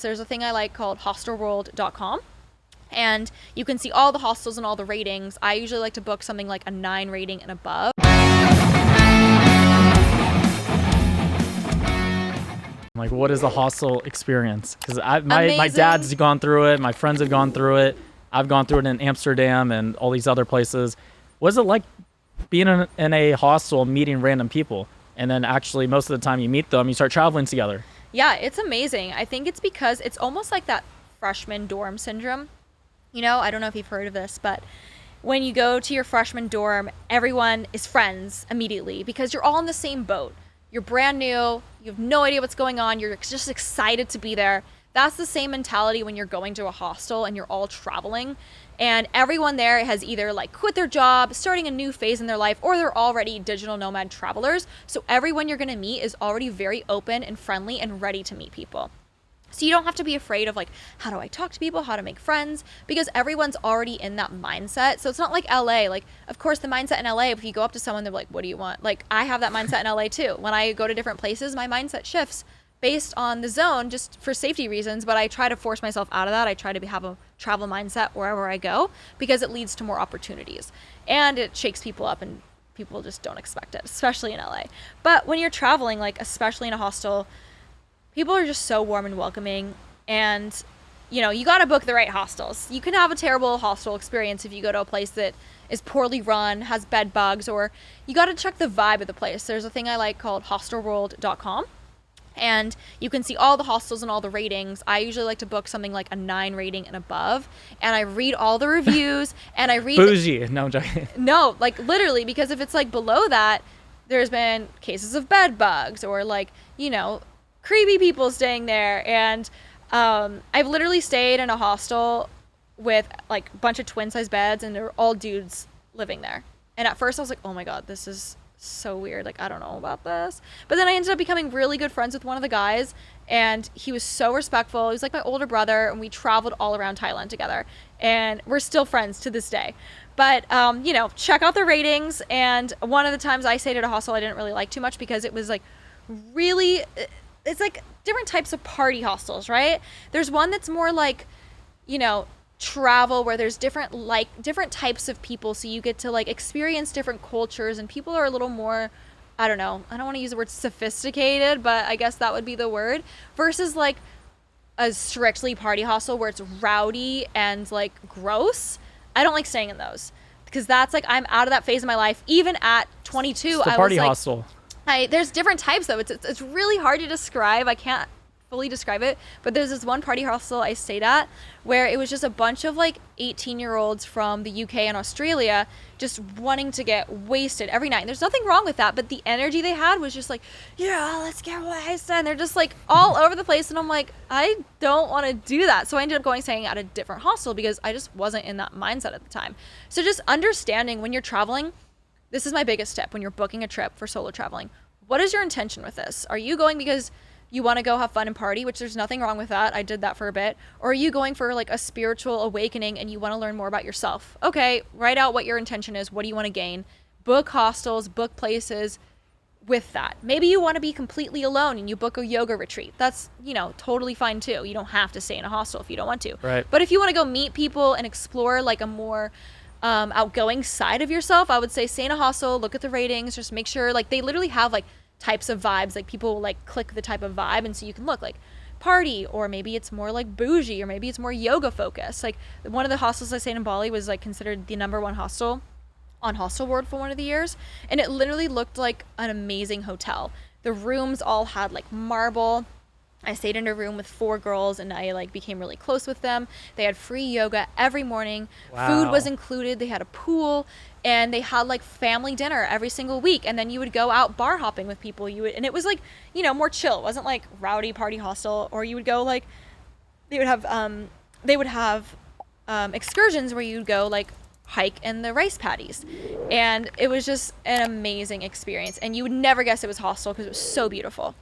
There's a thing I like called hostelworld.com, and you can see all the hostels and all the ratings. I usually like to book something like a 9 rating and above. Like, what is the hostel experience? Because my dad's gone through it. My friends have gone through it. I've gone through it in Amsterdam and all these other places. What's it like being in a hostel, meeting random people? And then actually, most of the time you meet them, you start traveling together. Yeah, it's amazing. I think it's because it's almost like that freshman dorm syndrome. You know, I don't know if you've heard of this, but when you go to your freshman dorm, everyone is friends immediately because you're all in the same boat. You're brand new, you have no idea what's going on, you're just excited to be there. That's the same mentality when you're going to a hostel and you're all traveling. And everyone there has either like quit their job, starting a new phase in their life, or they're already digital nomad travelers. So everyone you're gonna meet is already very open and friendly and ready to meet people. So you don't have to be afraid of like, how do I talk to people, how to make friends, because everyone's already in that mindset. So it's not like LA. Like, of course, the mindset in LA, if you go up to someone, they're like, what do you want? Like, I have that mindset in LA too. When I go to different places, my mindset shifts based on the zone, just for safety reasons, but I try to force myself out of that. I try to have a travel mindset wherever I go because it leads to more opportunities and it shakes people up and people just don't expect it, especially in LA. But when you're traveling, like especially in a hostel, people are just so warm and welcoming, and you know, you got to book the right hostels. You can have a terrible hostel experience if you go to a place that is poorly run, has bed bugs, or you got to check the vibe of the place. There's a thing I like called hostelworld.com, and you can see all the hostels and all the ratings. I usually like to book something like a 9 rating and above, and I read all the reviews and I read bougie. No, I'm joking. No, like literally, because if it's like below that, there's been cases of bed bugs or like, you know, creepy people staying there. And I've literally stayed in a hostel with like a bunch of twin size beds and they're all dudes living there. And at first I was like, oh my God, this is so weird. Like, I don't know about this. But then I ended up becoming really good friends with one of the guys, and he was so respectful. He was like my older brother, and we traveled all around Thailand together, and we're still friends to this day. But, you know, check out the ratings. And one of the times I stayed at a hostel I didn't really like too much because it was like really, it's like different types of party hostels, right? There's one that's more like, you know, travel, where there's different types of people, so you get to like experience different cultures, and people are a little more, I don't know, I don't want to use the word sophisticated, but I guess that would be the word, versus like a strictly party hostel where it's rowdy and like gross. I don't like staying in those because that's like, I'm out of that phase of my life. Even at 22, it's the I party was like, hostel. There's different types though. It's really hard to describe. I can't fully describe it, but there's this one party hostel I stayed at where it was just a bunch of like 18-year-olds from the UK and Australia just wanting to get wasted every night. And there's nothing wrong with that, but the energy they had was just like, yeah, let's get wasted. And they're just like all over the place. And I'm like, I don't want to do that. So I ended up staying at a different hostel because I just wasn't in that mindset at the time. So just understanding when you're traveling, this is my biggest tip when you're booking a trip for solo traveling. What is your intention with this? Are you going because you want to go have fun and party, which there's nothing wrong with that. I did that for a bit. Or are you going for like a spiritual awakening and you want to learn more about yourself? Okay, write out what your intention is. What do you want to gain? Book hostels, book places with that. Maybe you want to be completely alone and you book a yoga retreat. That's, you know, totally fine too. You don't have to stay in a hostel if you don't want to. Right. But if you want to go meet people and explore like a more outgoing side of yourself, I would say stay in a hostel, look at the ratings, just make sure, like they literally have like types of vibes, like people will like click the type of vibe, and so you can look like party, or maybe it's more like bougie, or maybe it's more yoga focused. Like one of the hostels I stayed in Bali was like considered the #1 hostel on Hostel World for one of the years, and it literally looked like an amazing hotel. The rooms all had like marble. I stayed in a room with 4 girls and I like became really close with them. They had free yoga every morning. Wow. Food was included. They had a pool and they had like family dinner every single week. And then you would go out bar hopping with people. And it was like, you know, more chill. It wasn't like rowdy party hostel. Or you would go like, they would have excursions where you'd go like hike in the rice paddies. And it was just an amazing experience. And you would never guess it was hostel because it was so beautiful.